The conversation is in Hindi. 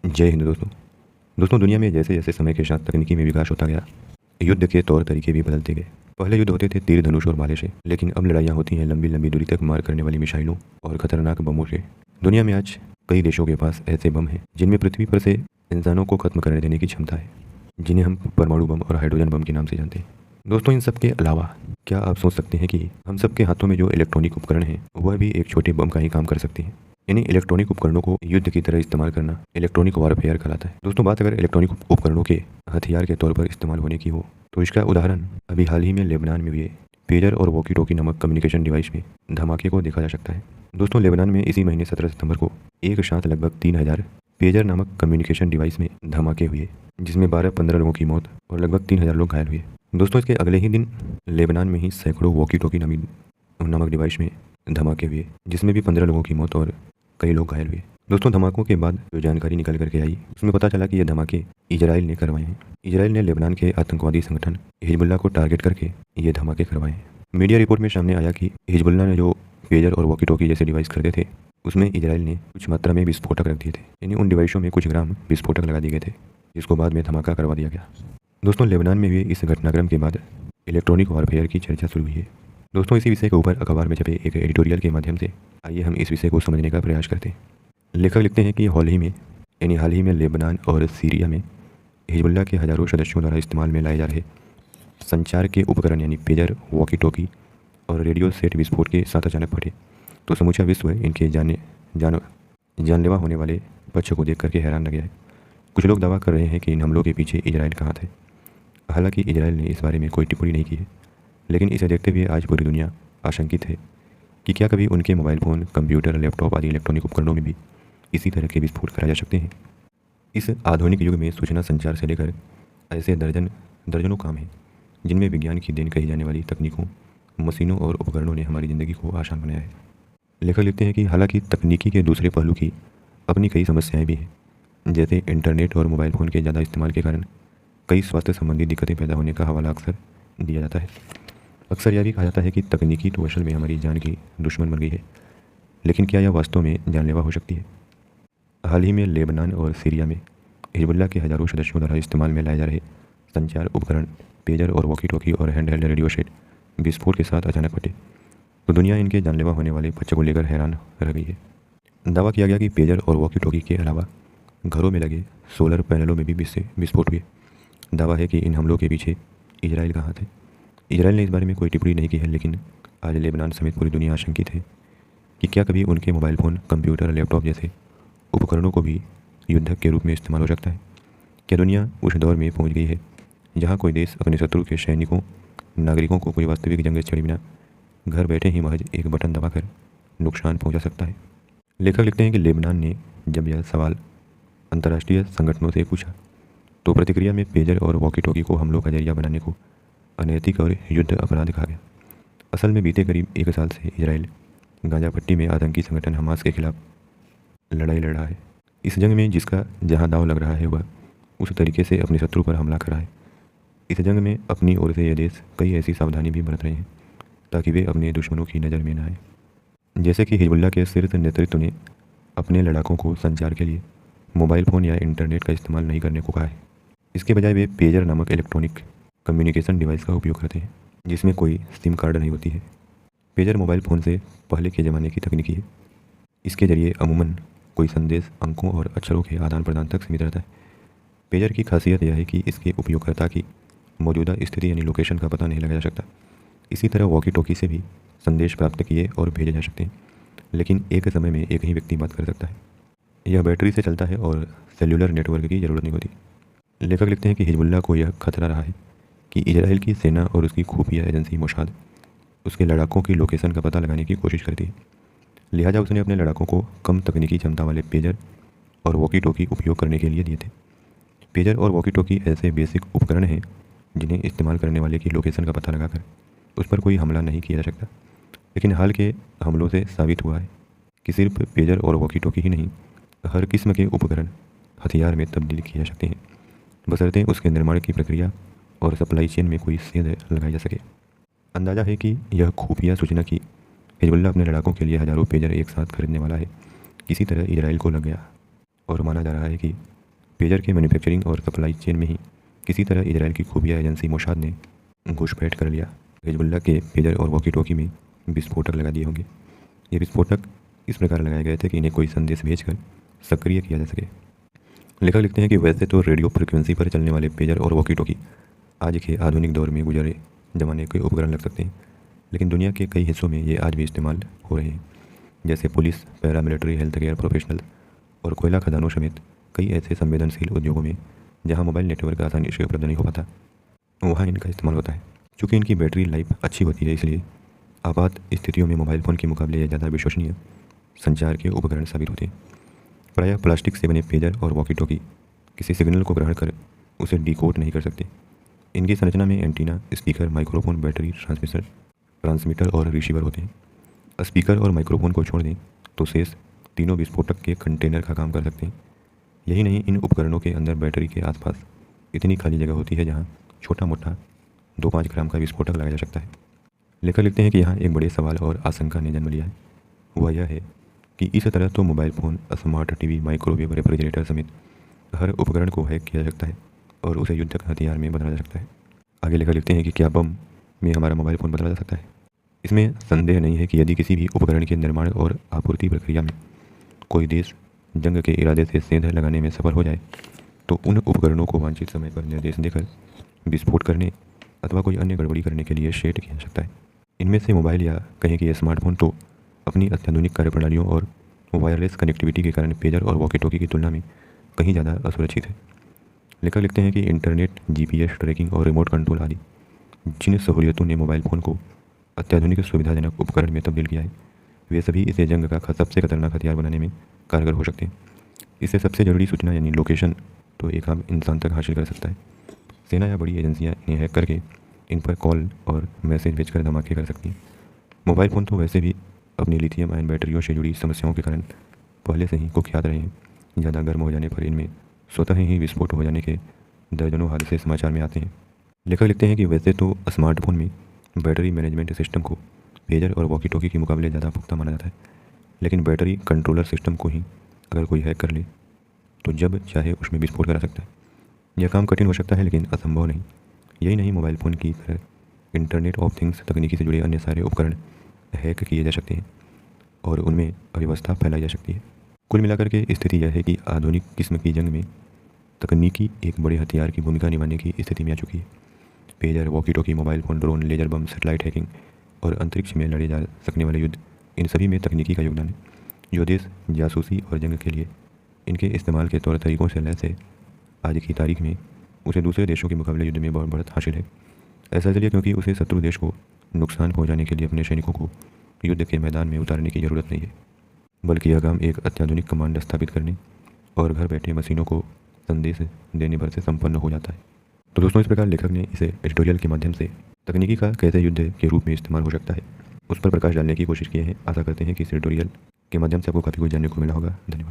जय हिंद दोस्तों दुनिया में जैसे जैसे समय के साथ तकनीकी में विकास होता गया, युद्ध के तौर तरीके भी बदलते गए। पहले युद्ध होते थे तीर धनुष और भाले से, लेकिन अब लड़ाइयाँ होती हैं लंबी लंबी दूरी तक मार करने वाली मिसाइलों और खतरनाक बमों से। दुनिया में आज कई देशों के पास ऐसे बम हैं जिनमें पृथ्वी पर से इंसानों को खत्म करने देने की क्षमता है, जिन्हें हम परमाणु बम और हाइड्रोजन बम के नाम से जानते हैं। दोस्तों, इन सब के अलावा क्या आप सोच सकते हैं कि हम सबके हाथों में जो इलेक्ट्रॉनिक उपकरण हैं वह भी एक छोटे बम का ही काम कर सकते हैं। यानी इलेक्ट्रॉनिक उपकरणों को युद्ध की तरह इस्तेमाल करना इलेक्ट्रॉनिक वॉरफेयर कहलाता है। दोस्तों, बात अगर इलेक्ट्रॉनिक उपकरणों के हथियार के तौर पर इस्तेमाल होने की हो तो इसका उदाहरण अभी हाल ही में लेबनान में हुए पेजर और वॉकी टॉकी नामक कम्युनिकेशन डिवाइस में धमाके को देखा जा सकता है। दोस्तों, लेबनान में इसी महीने 17 सितंबर को एक साथ लगभग 3000 पेजर नामक कम्युनिकेशन डिवाइस में धमाके हुए, जिसमें 12-15 लोगों की मौत और लगभग 3000 लोग घायल हुए। दोस्तों, इसके अगले ही दिन लेबनान में ही सैकड़ों वॉकी टॉकी नामक डिवाइस में धमाके हुए, जिसमें भी 15 लोगों की मौत और कई लोग घायल हुए। दोस्तों, धमाकों के बाद जो जानकारी निकल करके आई उसमें पता चला कि ये धमाके इजराइल ने करवाए हैं। इजराइल ने लेबनान के आतंकवादी संगठन हिजबुल्लाह को टारगेट करके ये धमाके करवाए हैं। मीडिया रिपोर्ट में सामने आया कि हिजबुल्लाह ने जो पेजर और वॉकी टॉकी जैसे डिवाइस खरीदे थे उसमें इजराइल ने कुछ मात्रा में विस्फोटक रख दिए थे। यानी उन डिवाइसों में कुछ ग्राम विस्फोटक लगा दिए गए थे, जिसको बाद में धमाका करवा दिया गया। दोस्तों, लेबनान में हुए इस घटनाक्रम के बाद इलेक्ट्रॉनिक वॉरफेयर की चर्चा शुरू हुई है। दोस्तों, इसी विषय के ऊपर अखबार में छपे एक एडिटोरियल के माध्यम से आइए हम इस विषय को समझने का प्रयास करते हैं। लेखक लिखते हैं कि हाल ही में लेबनान और सीरिया में हिजबुल्लाह के हज़ारों सदस्यों द्वारा इस्तेमाल में लाए जा रहे संचार के उपकरण यानी पेजर, वॉकी टॉकी और रेडियो सेट विस्फोट के साथ अचानक फटे तो समूचा विश्व इनके जानलेवा होने वाले पक्ष को देख करके हैरान रह गया है। कुछ लोग दावा कर रहे हैं कि इन हमलों के पीछे इजराइल का हाथ है। हालांकि इजराइल ने इस बारे में कोई टिप्पणी नहीं की है, लेकिन इसे देखते हुए आज पूरी दुनिया आशंकित है कि क्या कभी उनके मोबाइल फ़ोन, कंप्यूटर, लैपटॉप आदि इलेक्ट्रॉनिक उपकरणों में भी इसी तरह के विस्फोट कराए जा सकते हैं। इस आधुनिक युग में सूचना संचार से लेकर ऐसे दर्जनों काम हैं जिनमें विज्ञान की देन कही जाने वाली तकनीकों, मशीनों और उपकरणों ने हमारी ज़िंदगी को आसान बनाया है। लेखक लिखते हैं कि हालांकि तकनीकी के दूसरे पहलू की अपनी कई समस्याएं भी हैं, जैसे इंटरनेट और मोबाइल फ़ोन के ज़्यादा इस्तेमाल के कारण कई स्वास्थ्य संबंधी दिक्कतें पैदा होने का हवाला अक्सर दिया जाता है। अक्सर यह भी कहा जाता है कि तकनीकी तो असल में हमारी जान की दुश्मन बन गई है, लेकिन क्या यह वास्तव में जानलेवा हो सकती है? हाल ही में लेबनान और सीरिया में हिजबुल्लाह के हज़ारों सदस्यों द्वारा इस्तेमाल में लाए जा रहे संचार उपकरण पेजर और वॉकी टॉकी और हैंडहेल्ड रेडियो सेट विस्फोट के साथ अचानक फटे तो दुनिया इनके जानलेवा होने वाले पक्ष को लेकर हैरान रह गई है। दावा किया गया कि पेजर और वॉकी टॉकी के अलावा घरों में लगे सोलर पैनलों में भी विस्फोट हुए। दावा है कि इन हमलों के पीछे इजराइल का हाथ है। इजराइल ने इस बारे में कोई टिप्पणी नहीं की है, लेकिन आज लेबनान समेत पूरी दुनिया आशंकित है कि क्या कभी उनके मोबाइल फ़ोन, कंप्यूटर, लैपटॉप जैसे उपकरणों को भी युद्धक के रूप में इस्तेमाल हो सकता है। क्या दुनिया उस दौर में पहुंच गई है जहां कोई देश अपने शत्रु के सैनिकों, नागरिकों को कोई वास्तविक जंग छेड़े बिना घर बैठे ही महज एक बटन दबाकर नुकसान पहुंचा सकता है? लेखक लिखते हैं कि लेबनान ने जब यह सवाल अंतर्राष्ट्रीय संगठनों से पूछा तो प्रतिक्रिया में पेजर और वॉकी टॉकी को हमलों का जरिया बनाने को अनैतिक और युद्ध अपराध कहा गया। असल में बीते करीब एक साल से इजराइल गाजा पट्टी में आतंकी संगठन हमास के खिलाफ लड़ाई लड़ रहा है। इस जंग में जिसका जहां दाव लग रहा है वह उस तरीके से अपने शत्रु पर हमला कर रहा है। इस जंग में अपनी ओर से यह देश कई ऐसी सावधानी भी बरत रहे हैं ताकि वे अपने दुश्मनों की नज़र में न आए। जैसे कि हिजबुल्लाह के शीर्ष नेतृत्व ने अपने लड़ाकों को संचार के लिए मोबाइल फ़ोन या इंटरनेट का इस्तेमाल नहीं करने को कहा है। इसके बजाय वे पेजर नामक इलेक्ट्रॉनिक कम्युनिकेशन डिवाइस का उपयोग करते हैं जिसमें कोई सिम कार्ड नहीं होती है। पेजर मोबाइल फ़ोन से पहले के ज़माने की तकनीकी है। इसके ज़रिए अमूमन कोई संदेश अंकों और अक्षरों के आदान प्रदान तक सीमित रहता है। पेजर की खासियत यह है कि इसके उपयोगकर्ता की मौजूदा स्थिति यानी लोकेशन का पता नहीं लगाया जा सकता। इसी तरह वॉकी टॉकी से भी संदेश प्राप्त किए और भेजे जा सकते हैं, लेकिन एक समय में एक ही व्यक्ति बात कर सकता है। यह बैटरी से चलता है और सेल्युलर नेटवर्क की ज़रूरत नहीं होती। लेखक लिखते हैं कि हिजबुल्लाह को यह खतरा रहा है कि इजराइल की सेना और उसकी खुफिया एजेंसी मोसाद उसके लड़ाकों की लोकेशन का पता लगाने की कोशिश करती है। लिहाजा उसने अपने लड़ाकों को कम तकनीकी क्षमता वाले पेजर और वॉकी टॉकी उपयोग करने के लिए दिए थे। पेजर और वॉकी टॉकी ऐसे बेसिक उपकरण हैं जिन्हें इस्तेमाल करने वाले की लोकेशन का पता लगाकर उस पर कोई हमला नहीं किया जा सकता। लेकिन हाल के हमलों से साबित हुआ है कि सिर्फ पेजर और वॉकी टॉकी ही नहीं, हर किस्म के उपकरण हथियार में तब्दील किए जा सकते हैं, बशर्ते उसके निर्माण की प्रक्रिया और सप्लाई चेन में कोई सेंध लगाई जा सके। अंदाज़ा है कि यह खुफिया सूचना की हिजबुल्लाह अपने लड़ाकों के लिए हज़ारों पेजर एक साथ खरीदने वाला है किसी तरह इजराइल को लग गया और माना जा रहा है कि पेजर के मैन्युफैक्चरिंग और सप्लाई चेन में ही किसी तरह इजराइल की खुफिया एजेंसी मोसाद ने घुसपैठ कर लिया। हिजबुल्लाह के पेजर और वॉकी टॉकी में विस्फोटक लगा दिए होंगे। ये विस्फोटक इस प्रकार लगाए गए थे कि इन्हें कोई संदेश भेजकर सक्रिय किया जा सके। लेखक लिखते हैं कि वैसे तो रेडियो फ्रिक्वेंसी पर चलने वाले पेजर और वॉकी टॉकी आज के आधुनिक दौर में गुजरे जमाने के उपकरण लग सकते हैं, लेकिन दुनिया के कई हिस्सों में ये आज भी इस्तेमाल हो रहे हैं, जैसे police, paramilitary, health care professional और कोयला खदानों समेत कई ऐसे संवेदनशील उद्योगों में जहां मोबाइल नेटवर्क आसानी से उपलब्ध नहीं हो पाता, वहाँ इनका इस्तेमाल होता है। चूँकि इनकी बैटरी लाइफ अच्छी होती है, इसलिए आपात स्थितियों में मोबाइल फ़ोन के मुकाबले ये ज़्यादा विश्वसनीय संचार के उपकरण साबित होते हैं। प्रायः प्लास्टिक से बने पेजर और वॉकी टॉकी किसी सिग्नल को ग्रहण कर उसे डिकोड नहीं कर सकते। इनकी संरचना में antenna, speaker, microphone, battery, transmitter और रिसीवर होते हैं। स्पीकर और माइक्रोफोन को छोड़ दें तो शेष तीनों विस्फोटक के कंटेनर का काम कर सकते हैं। यही नहीं, इन उपकरणों के अंदर बैटरी के आसपास इतनी खाली जगह होती है जहाँ छोटा मोटा 2-5 ग्राम का विस्फोटक लगाया जा सकता है। लेखक लिखते हैं कि यहाँ एक बड़े सवाल और आशंका ने जन्म लिया है। वह यह है कि इस तरह तो mobile phone, smart TV, microwave, refrigerator समेत हर उपकरण को हैक किया जा सकता है और उसे युद्धक हथियार में बदला जा सकता है। आगे लेखक लिखते हैं कि क्या बम में हमारा मोबाइल फ़ोन बदला जा सकता है? इसमें संदेह नहीं है कि यदि किसी भी उपकरण के निर्माण और आपूर्ति प्रक्रिया में कोई देश जंग के इरादे से सेंध लगाने में सफल हो जाए तो उन उपकरणों को वांछित समय पर निर्देश देकर विस्फोट करने अथवा कोई अन्य गड़बड़ी करने के लिए सेट किया जा सकता है। इनमें से मोबाइल या कहें कि स्मार्टफोन तो अपनी अत्याधुनिक कार्यप्रणालियों और वायरलेस कनेक्टिविटी के कारण पेजर और वॉकी टॉकी की तुलना में कहीं ज़्यादा असुरक्षित है। लेखक लिखते हैं कि इंटरनेट, जीपीएस ट्रैकिंग और रिमोट कंट्रोल आदि जिन सहूलियतों ने मोबाइल फ़ोन को अत्याधुनिक सुविधाजनक उपकरण में तब्दील किया है, वे सभी इसे जंग का सबसे खतरनाक हथियार बनाने में कारगर हो सकते हैं। इससे सबसे ज़रूरी सूचना यानी लोकेशन तो एक आम इंसान तक हासिल कर सकता है। सेना या बड़ी एजेंसियां इन्हें हैक करके इन पर कॉल और मैसेज भेजकर धमाके कर सकती हैं। मोबाइल फ़ोन तो वैसे भी अपनी लिथियम आयन बैटरियों से जुड़ी समस्याओं के कारण पहले से ही कुख्यात रहे हैं। ज़्यादा गर्म हो जाने पर इनमें स्वतः ही विस्फोट हो जाने के दर्जनों हादसे समाचार में आते हैं। लेखक लिखते हैं कि वैसे तो स्मार्टफोन में बैटरी मैनेजमेंट सिस्टम को पेजर और वॉकी टॉकी के मुकाबले ज़्यादा पुख्ता माना जाता है, लेकिन बैटरी कंट्रोलर सिस्टम को ही अगर कोई हैक कर ले तो जब चाहे उसमें विस्फोट करा सकता है। यह काम कठिन हो सकता है लेकिन असंभव नहीं। यही नहीं, मोबाइल फ़ोन की तरह इंटरनेट ऑफ थिंग्स तकनीकी से जुड़े अन्य सारे उपकरण हैक किए जा सकते हैं और उनमें अव्यवस्था फैलाई जा सकती है। कुल मिलाकर के स्थिति यह है कि आधुनिक किस्म की जंग में तकनीकी एक बड़े हथियार की भूमिका निभाने की स्थिति में आ चुकी है। Pager, walkie talkie, mobile phone, drone, laser bomb, satellite hacking और अंतरिक्ष में लड़े जा सकने वाले युद्ध, इन सभी में तकनीकी का योगदान है। जो देश जासूसी और जंग के लिए इनके इस्तेमाल के तौर तरीक़ों से लैस है, आज की तारीख में उसे दूसरे देशों के मुकाबले युद्ध में बहुत बढ़त हासिल है। ऐसा इसलिए क्योंकि उसे शत्रु देश को नुकसान पहुंचाने के लिए अपने सैनिकों को युद्ध के मैदान में उतारने की ज़रूरत नहीं है, बल्कि यह काम एक अत्याधुनिक कमांड स्थापित करने और घर बैठे मशीनों को संदेश देने भर से संपन्न हो जाता है। तो दोस्तों, इस प्रकार लेखक ने इसे एडिटोरियल के माध्यम से तकनीकी का कैसे युद्ध के रूप में इस्तेमाल हो सकता है उस पर प्रकाश डालने की कोशिश की है। आशा करते हैं कि इस एडिटोरियल के माध्यम से आपको काफ़ी कुछ जानने को मिला होगा। धन्यवाद।